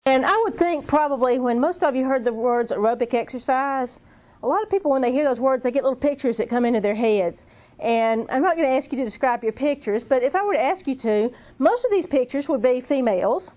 And I would think probably when most of you heard the words aerobic exercise, a lot of people when they hear those words, they get little pictures that come into their heads. And I'm not going to ask you to describe your pictures, but if I were to ask you to, most of these pictures would be females.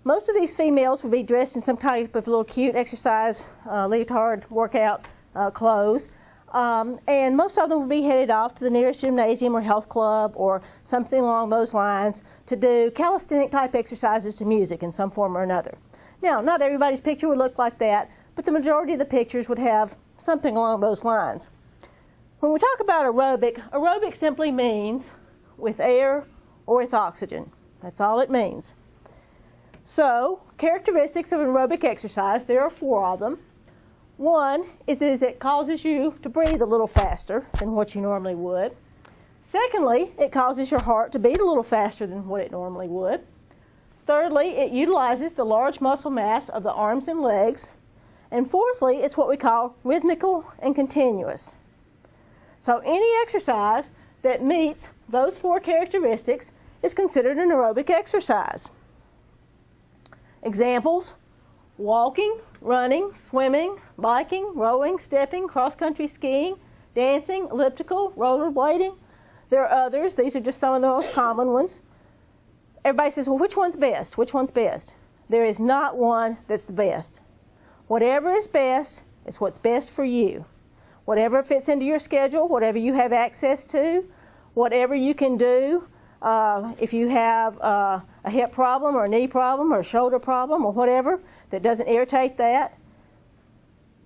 Most of these females would be dressed in some type of little cute exercise, leotard, workout clothes. And most of them would be headed off to the nearest gymnasium or health club or something along those lines to do calisthenic type exercises to music in some form or another. Now, not everybody's picture would look like that, but the majority of the pictures would have something along those lines. When we talk about aerobic, aerobic simply means with air or with oxygen. That's all it means. So, characteristics of aerobic exercise, there are 4 of them. One is that it causes you to breathe a little faster than what you normally would. Secondly, it causes your heart to beat a little faster than what it normally would. Thirdly, it utilizes the large muscle mass of the arms and legs. And fourthly, it's what we call rhythmical and continuous. So any exercise that meets those 4 characteristics is considered an aerobic exercise. Examples: walking, running, swimming, biking, rowing, stepping, cross-country skiing, dancing, elliptical, rollerblading. There are others. These are just some of the most common ones. Everybody says, well, which one's best? Which one's best? There is not one that's the best. Whatever is best is what's best for you. Whatever fits into your schedule, whatever you have access to, whatever you can do. If you have a hip problem or a knee problem or a shoulder problem or whatever that doesn't irritate that,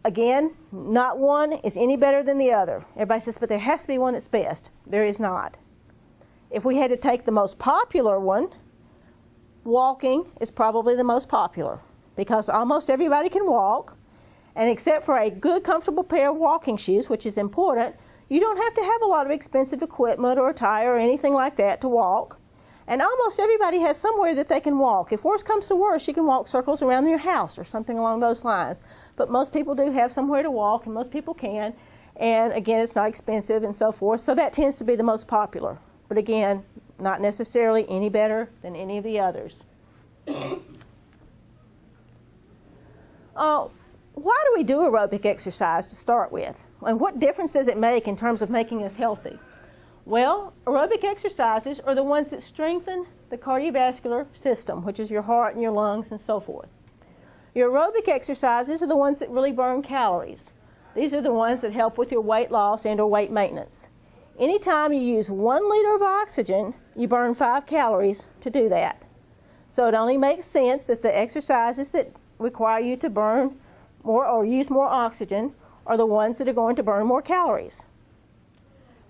again, not one is any better than the other. Everybody says, but there has to be one that's best. There is not. If we had to take the most popular one, walking is probably the most popular because almost everybody can walk, and except for a good, comfortable pair of walking shoes, which is important, you don't have to have a lot of expensive equipment or attire or anything like that to walk. And almost everybody has somewhere that they can walk. If worse comes to worse, you can walk circles around your house or something along those lines. But most people do have somewhere to walk, and most people can. And again, it's not expensive and so forth. So that tends to be the most popular. But again, not necessarily any better than any of the others. Why do we do aerobic exercise to start with? And what difference does it make in terms of making us healthy? Well, aerobic exercises are the ones that strengthen the cardiovascular system, which is your heart and your lungs and so forth. Your aerobic exercises are the ones that really burn calories. These are the ones that help with your weight loss and or weight maintenance. Anytime you use 1 liter of oxygen, you burn 5 calories to do that. So it only makes sense that the exercises that require you to burn more or use more oxygen are the ones that are going to burn more calories.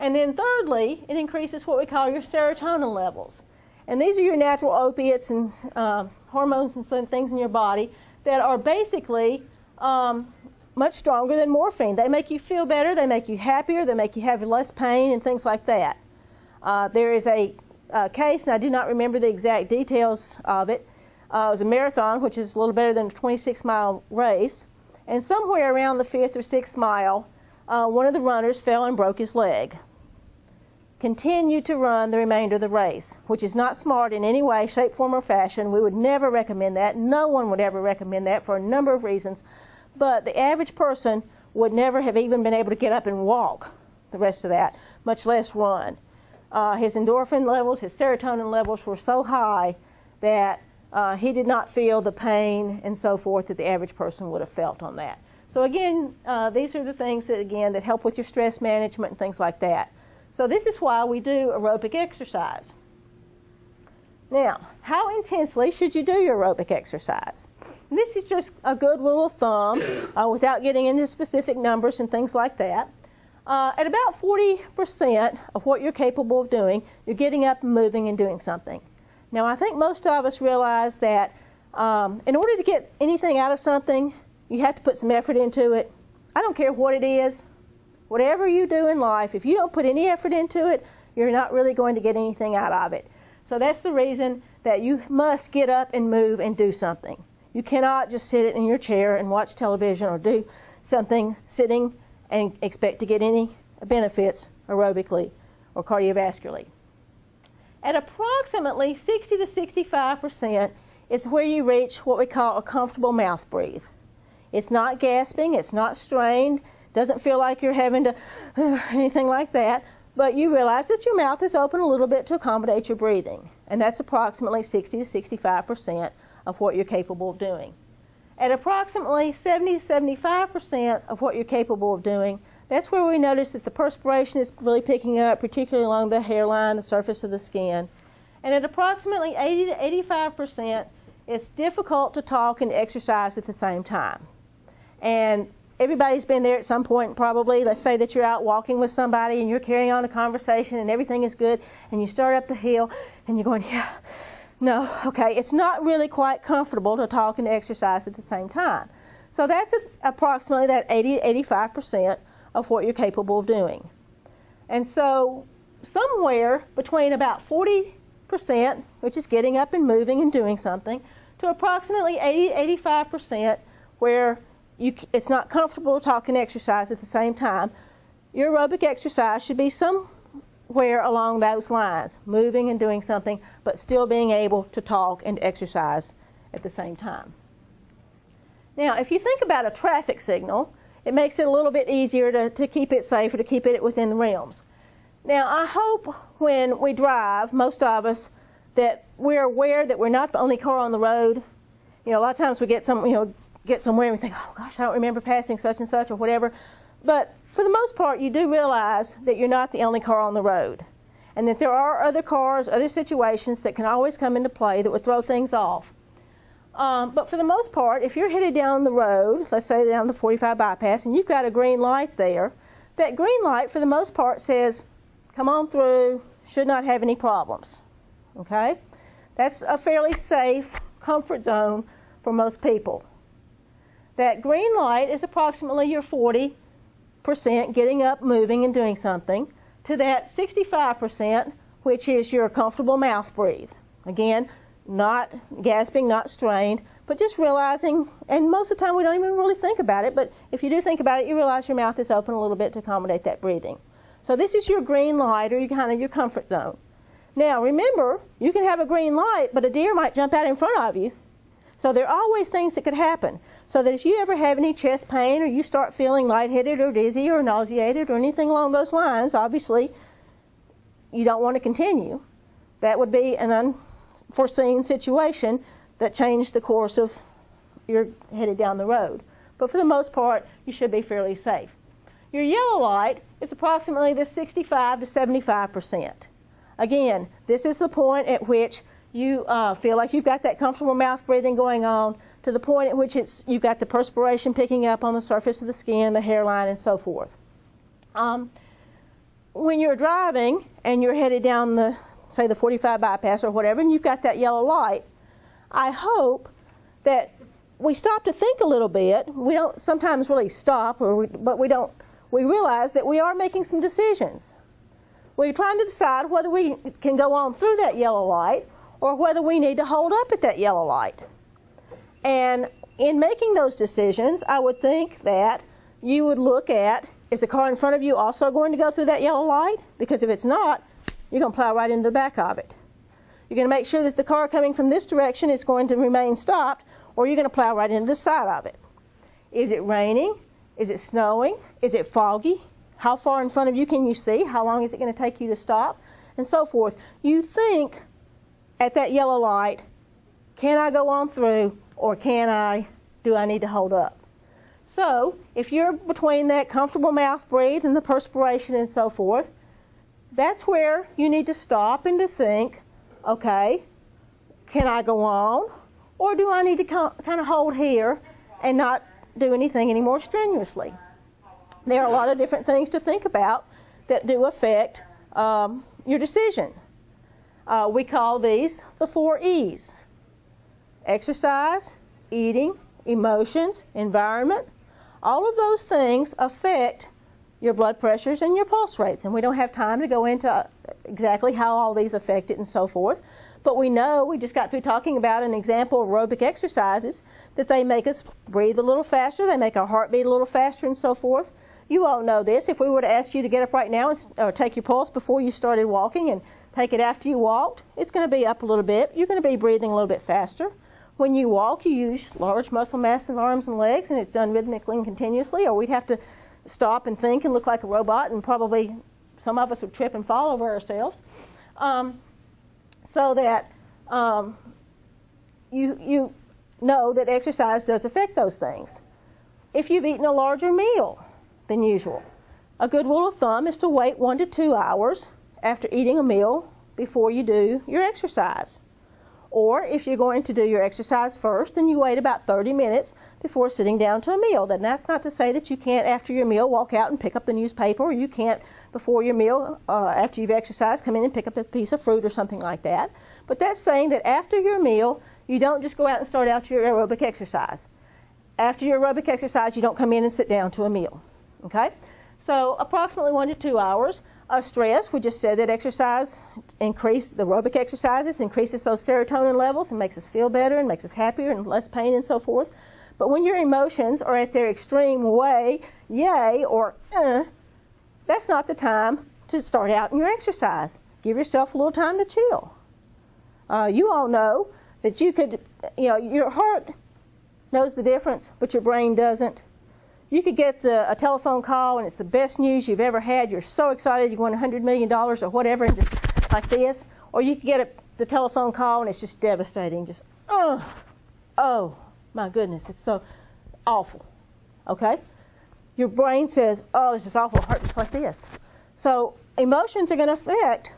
And then thirdly, it increases what we call your serotonin levels. And these are your natural opiates and hormones and things in your body that are basically much stronger than morphine. They make you feel better, they make you happier, they make you have less pain and things like that. There is a case, and I do not remember the exact details of it. It was a marathon, which is a little better than a 26-mile race. And somewhere around the 5th or 6th mile, one of the runners fell and broke his leg. Continued to run the remainder of the race, which is not smart in any way, shape, form, or fashion. We would never recommend that. No one would ever recommend that for a number of reasons. But the average person would never have even been able to get up and walk the rest of that, much less run. His endorphin levels, his serotonin levels were so high that he did not feel the pain and so forth that the average person would have felt on that. So again, these are the things that, again, that help with your stress management and things like that. So this is why we do aerobic exercise. Now, how intensely should you do your aerobic exercise? And this is just a good rule of thumb without getting into specific numbers and things like that. At about 40% of what you're capable of doing, you're getting up and moving and doing something. Now, I think most of us realize that in order to get anything out of something, you have to put some effort into it. I don't care what it is. Whatever you do in life, if you don't put any effort into it, you're not really going to get anything out of it. So that's the reason that you must get up and move and do something. You cannot just sit in your chair and watch television or do something sitting and expect to get any benefits aerobically or cardiovascularly. At approximately 60 to 65%, is where you reach what we call a comfortable mouth breathe. It's not gasping, it's not strained, doesn't feel like you're having to anything like that, but you realize that your mouth is open a little bit to accommodate your breathing, and that's approximately 60 to 65% of what you're capable of doing. At approximately 70 to 75% of what you're capable of doing, that's where we notice that the perspiration is really picking up, particularly along the hairline, the surface of the skin. And at approximately 80 to 85%, it's difficult to talk and exercise at the same time. And everybody's been there at some point probably. Let's say that you're out walking with somebody and you're carrying on a conversation and everything is good, and you start up the hill and you're going, yeah, no, okay. It's not really quite comfortable to talk and exercise at the same time. So that's approximately that 80 to 85% of what you're capable of doing. And so somewhere between about 40%, which is getting up and moving and doing something, to approximately 80 to 85% where it's not comfortable to talk and exercise at the same time, your aerobic exercise should be somewhere along those lines, moving and doing something, but still being able to talk and exercise at the same time. Now, if you think about a traffic signal, it makes it a little bit easier to keep it safe or to keep it within the realms. Now, I hope when we drive, most of us, that we're aware that we're not the only car on the road. You know, a lot of times we get somewhere and we think, oh gosh, I don't remember passing such and such or whatever. But for the most part, you do realize that you're not the only car on the road, and that there are other cars, other situations that can always come into play that would throw things off. But for the most part, if you're headed down the road, let's say down the 45 bypass, and you've got a green light there, that green light for the most part says, come on through, should not have any problems. Okay? That's a fairly safe comfort zone for most people. That green light is approximately your 40% getting up, moving, and doing something, to that 65%, which is your comfortable mouth breathe. Again, not gasping, not strained, but just realizing, and most of the time we don't even really think about it, but if you do think about it, you realize your mouth is open a little bit to accommodate that breathing. So this is your green light, or your comfort zone. Now remember, you can have a green light, but a deer might jump out in front of you. So there are always things that could happen. So that if you ever have any chest pain, or you start feeling lightheaded or dizzy or nauseated or anything along those lines, obviously you don't want to continue. That would be an unforeseen situation that changed the course of you're headed down the road. But for the most part, you should be fairly safe. Your yellow light is approximately the 65 to 75%. Again, this is the point at which you feel like you've got that comfortable mouth breathing going on, to the point at which you've got the perspiration picking up on the surface of the skin, the hairline, and so forth. When you're driving and you're headed down the 45 bypass or whatever, and you've got that yellow light, I hope that we stop to think a little bit. We don't sometimes really stop, but we realize that we are making some decisions. We're trying to decide whether we can go on through that yellow light or whether we need to hold up at that yellow light. And in making those decisions, I would think that you would look at, is the car in front of you also going to go through that yellow light? Because if it's not, you're going to plow right into the back of it. You're going to make sure that the car coming from this direction is going to remain stopped, or you're going to plow right into the side of it. Is it raining? Is it snowing? Is it foggy? How far in front of you can you see? How long is it going to take you to stop? And so forth. You think at that yellow light, can I go on through, or do I need to hold up? So if you're between that comfortable mouth breathe and the perspiration and so forth, that's where you need to stop and to think, okay, can I go on, or do I need to kind of hold here and not do anything any more strenuously? There are a lot of different things to think about that do affect your decision. We call these the 4 E's. Exercise, eating, emotions, environment. All of those things affect your blood pressures and your pulse rates. And we don't have time to go into exactly how all these affect it and so forth. But we know, we just got through talking about an example of aerobic exercises, that they make us breathe a little faster, they make our heart beat a little faster and so forth. You all know this. If we were to ask you to get up right now or take your pulse before you started walking and take it after you walked, it's going to be up a little bit. You're going to be breathing a little bit faster. When you walk, you use large muscle mass in arms and legs, and it's done rhythmically and continuously, or we'd have to stop and think and look like a robot, and probably some of us would trip and fall over ourselves. So that you know that exercise does affect those things. If you've eaten a larger meal than usual, a good rule of thumb is to wait 1 to 2 hours after eating a meal before you do your exercise. Or if you're going to do your exercise first, then you wait about 30 minutes before sitting down to a meal. Then that's not to say that you can't, after your meal, walk out and pick up the newspaper, or you can't, before your meal, after you've exercised, come in and pick up a piece of fruit or something like that. But that's saying that after your meal, you don't just go out and start out your aerobic exercise. After your aerobic exercise, you don't come in and sit down to a meal. Okay? So approximately 1 to 2 hours. Stress, we just said that exercise the aerobic exercises increases those serotonin levels and makes us feel better and makes us happier and less pain and so forth. But when your emotions are at their extreme way, yay, or that's not the time to start out in your exercise. Give yourself a little time to chill. You all know that you could, your heart knows the difference, but your brain doesn't. You could get a telephone call, and it's the best news you've ever had. You're so excited you won $100 million or whatever, and just like this. Or you could get the telephone call, and it's just devastating. Just, oh, my goodness, it's so awful. Okay? Your brain says, oh, this is awful, heart just like this. So emotions are going to affect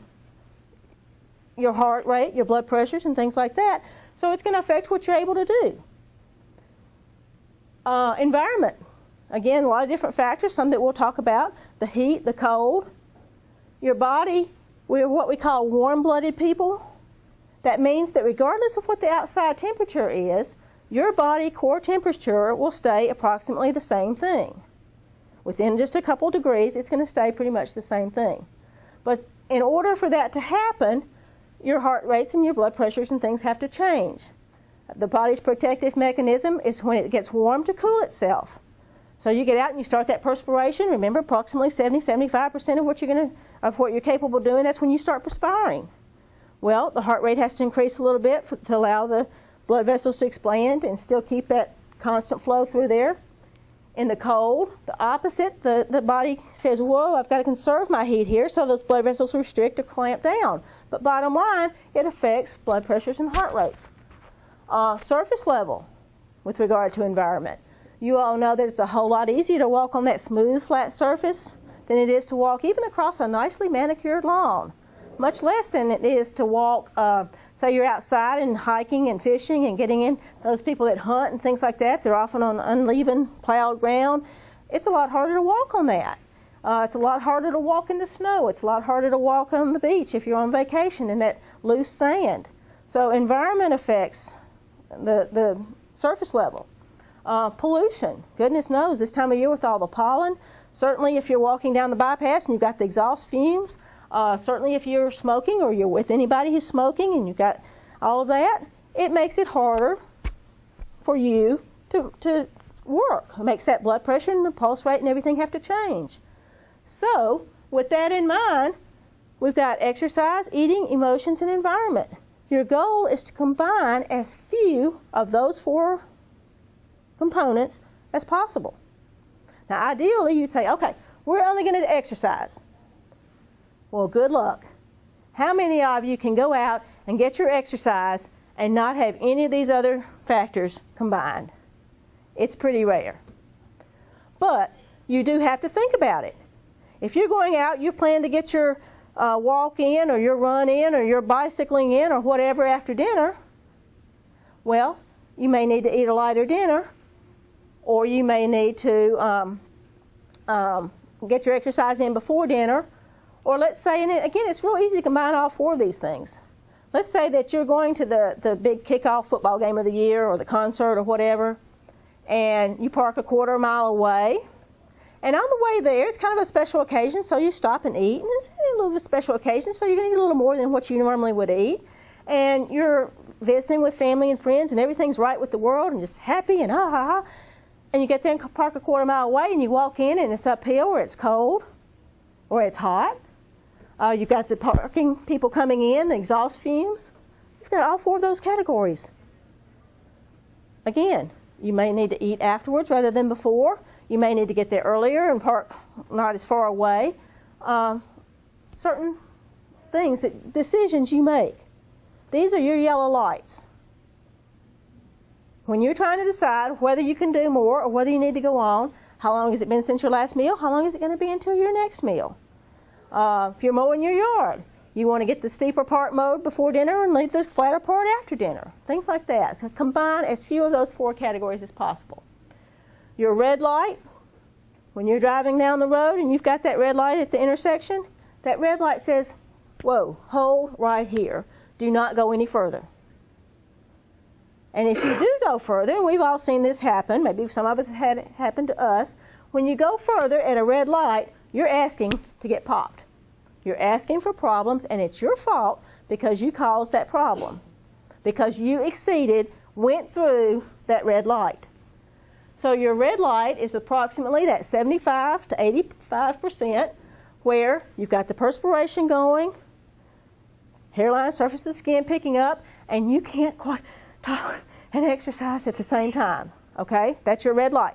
your heart rate, your blood pressures, and things like that. So it's going to affect what you're able to do. Environment. Again, a lot of different factors, some that we'll talk about. The heat, the cold. Your body, we're what we call warm-blooded people. That means that regardless of what the outside temperature is, your body core temperature will stay approximately the same thing. Within just a couple degrees, it's going to stay pretty much the same thing. But in order for that to happen, your heart rates and your blood pressures and things have to change. The body's protective mechanism is when it gets warm to cool itself. So you get out and you start that perspiration. Remember, approximately 70-75% of what you're capable of doing, that's when you start perspiring. Well, the heart rate has to increase a little bit to allow the blood vessels to expand and still keep that constant flow through there. In the cold, the opposite, the body says, whoa, I've got to conserve my heat here, so those blood vessels restrict or clamp down. But bottom line, it affects blood pressures and heart rates. Surface level with regard to environment. You all know that it's a whole lot easier to walk on that smooth, flat surface than it is to walk even across a nicely manicured lawn. Much less than it is to walk, say you're outside and hiking and fishing and getting in. Those people that hunt and things like that, they're often on uneven, plowed ground. It's a lot harder to walk on that. It's a lot harder to walk in the snow. It's a lot harder to walk on the beach if you're on vacation in that loose sand. So environment affects the surface level. Pollution. Goodness knows, this time of year with all the pollen, certainly if you're walking down the bypass and you've got the exhaust fumes, certainly if you're smoking or you're with anybody who's smoking and you've got all of that, it makes it harder for you to work. It makes that blood pressure and the pulse rate and everything have to change. So, with that in mind, we've got exercise, eating, emotions, and environment. Your goal is to combine as few of those 4 components as possible. Now, ideally, you'd say, okay, we're only going to exercise. Well, good luck. How many of you can go out and get your exercise and not have any of these other factors combined? It's pretty rare. But you do have to think about it. If you're going out, you plan to get your walk in or your run in or your bicycling in or whatever after dinner, well, you may need to eat a lighter dinner, or you may need to get your exercise in before dinner. Or let's say, and again, it's real easy to combine all 4 of these things. Let's say that you're going to the big kickoff football game of the year or the concert or whatever, and you park a quarter mile away. And on the way there, it's kind of a special occasion, so you stop and eat. And it's a little bit of a special occasion, so you're going to eat a little more than what you normally would eat. And you're visiting with family and friends, and everything's right with the world and just happy and ha. And you get there and park a quarter mile away, and you walk in, and it's uphill or it's cold or it's hot. You've got the parking people coming in, the exhaust fumes. You've got all 4 of those categories. Again, you may need to eat afterwards rather than before. You may need to get there earlier and park not as far away. Certain things, decisions you make. These are your yellow lights. When you're trying to decide whether you can do more or whether you need to go on, how long has it been since your last meal? How long is it going to be until your next meal? If you're mowing your yard, you want to get the steeper part mowed before dinner and leave the flatter part after dinner. Things like that. So combine as few of those 4 categories as possible. Your red light, when you're driving down the road and you've got that red light at the intersection, that red light says, whoa, hold right here. Do not go any further. And if you do go further, and we've all seen this happen, maybe some of us have had it happen to us, when you go further at a red light, you're asking to get popped. You're asking for problems, and it's your fault because you caused that problem, because you went through that red light. So your red light is approximately that 75 to 85% where you've got the perspiration going, hairline, surface of the skin picking up, and you can't quite talk and exercise at the same time. Okay? That's your red light.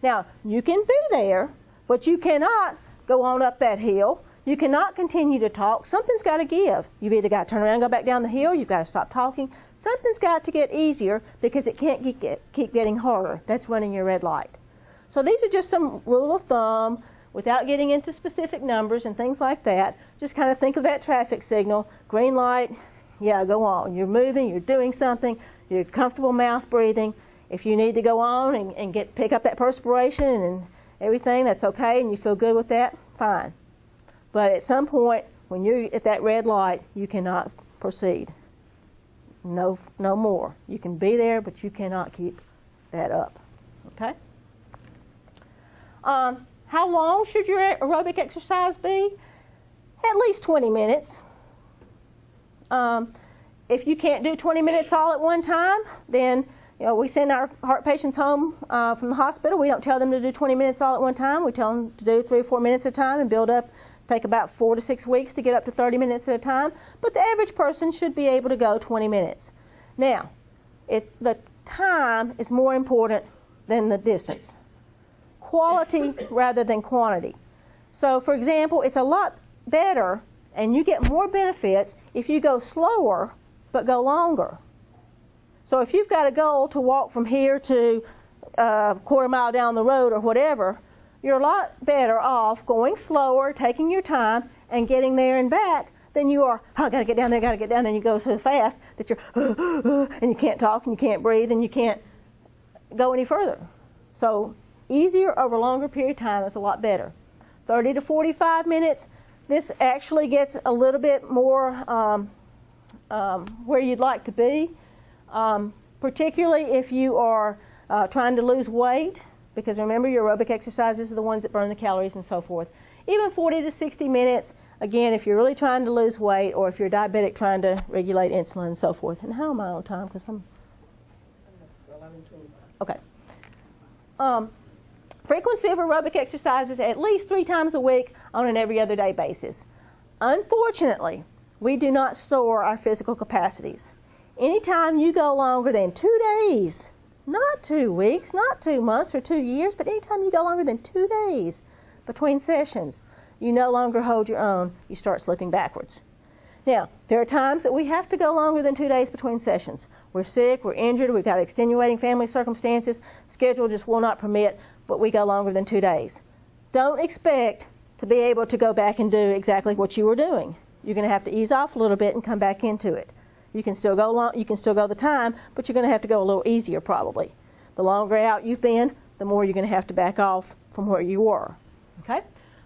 Now, you can be there, but you cannot go on up that hill. You cannot continue to talk. Something's got to give. You've either got to turn around and go back down the hill, you've got to stop talking. Something's got to get easier because it can't keep getting harder. That's running your red light. So these are just some rule of thumb without getting into specific numbers and things like that. Just kind of think of that traffic signal. Green light, yeah, go on. You're moving, you're doing something, you're comfortable mouth breathing. If you need to go on and pick up that perspiration and everything, that's okay, and you feel good with that, fine. But at some point, when you're at that red light, you cannot proceed. No more. You can be there, but you cannot keep that up. Okay? How long should your aerobic exercise be? At least 20 minutes. If you can't do 20 minutes all at one time, then we send our heart patients home from the hospital. We don't tell them to do 20 minutes all at one time. We tell them to do 3 or 4 minutes at a time and build up. Take about 4 to 6 weeks to get up to 30 minutes at a time. But the average person should be able to go 20 minutes. Now, the time is more important than the distance. Quality rather than quantity. So, for example, it's a lot better and you get more benefits if you go slower but go longer. So if you've got a goal to walk from here to a quarter mile down the road or whatever, you're a lot better off going slower, taking your time, and getting there and back than you are, oh, I got to get down there, got to get down there, and you go so fast that you're, and you can't talk, and you can't breathe, and you can't go any further. So easier over a longer period of time is a lot better. 30 to 45 minutes, this actually gets a little bit more where you'd like to be, particularly if you are trying to lose weight. Because remember, your aerobic exercises are the ones that burn the calories and so forth. Even 40 to 60 minutes, again, if you're really trying to lose weight or if you're diabetic trying to regulate insulin and so forth. And how am I on time? Because I'm... Okay. Frequency of aerobic exercises at least 3 times a week on an every other day basis. Unfortunately, we do not store our physical capacities. Anytime you go longer than 2 days, not 2 weeks, not 2 months or 2 years, but anytime you go longer than 2 days between sessions, you no longer hold your own. You start slipping backwards. Now, there are times that we have to go longer than 2 days between sessions. We're sick, we're injured, we've got extenuating family circumstances, schedule just will not permit, but we go longer than 2 days. Don't expect to be able to go back and do exactly what you were doing. You're going to have to ease off a little bit and come back into it. You can still go long, you can still go the time, but you're going to have to go a little easier probably. The longer out you've been, the more you're going to have to back off from where you were. Okay?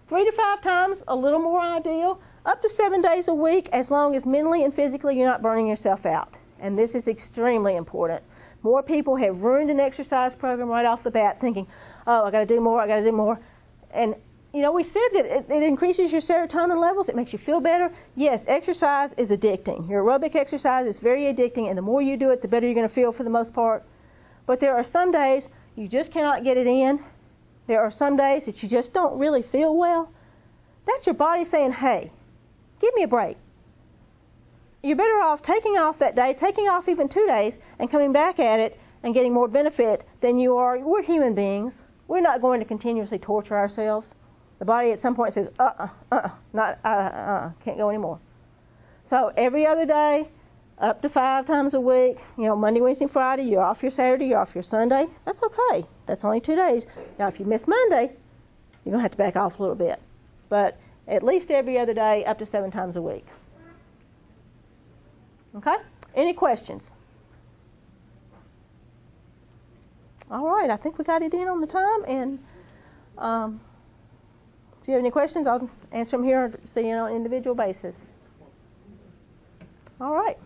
3 to 5 times, a little more ideal. Up to 7 days a week, as long as mentally and physically you're not burning yourself out. And this is extremely important. More people have ruined an exercise program right off the bat thinking, oh, I got to do more, I got to do more. And we said that it increases your serotonin levels. It makes you feel better. Yes, exercise is addicting. Your aerobic exercise is very addicting, and the more you do it, the better you're going to feel for the most part. But there are some days you just cannot get it in. There are some days that you just don't really feel well. That's your body saying, hey, give me a break. You're better off taking off that day, taking off even 2 days, and coming back at it and getting more benefit than you are. We're human beings. We're not going to continuously torture ourselves. The body at some point says, can't go anymore. So every other day, up to 5 times a week, Monday, Wednesday, Friday, you're off your Saturday, you're off your Sunday. That's okay. That's only 2 days. Now, if you miss Monday, you're going to have to back off a little bit. But at least every other day, up to 7 times a week. Okay? Any questions? All right, I think we got it in on the time. And if you have any questions, I'll answer them here, on an individual basis. All right.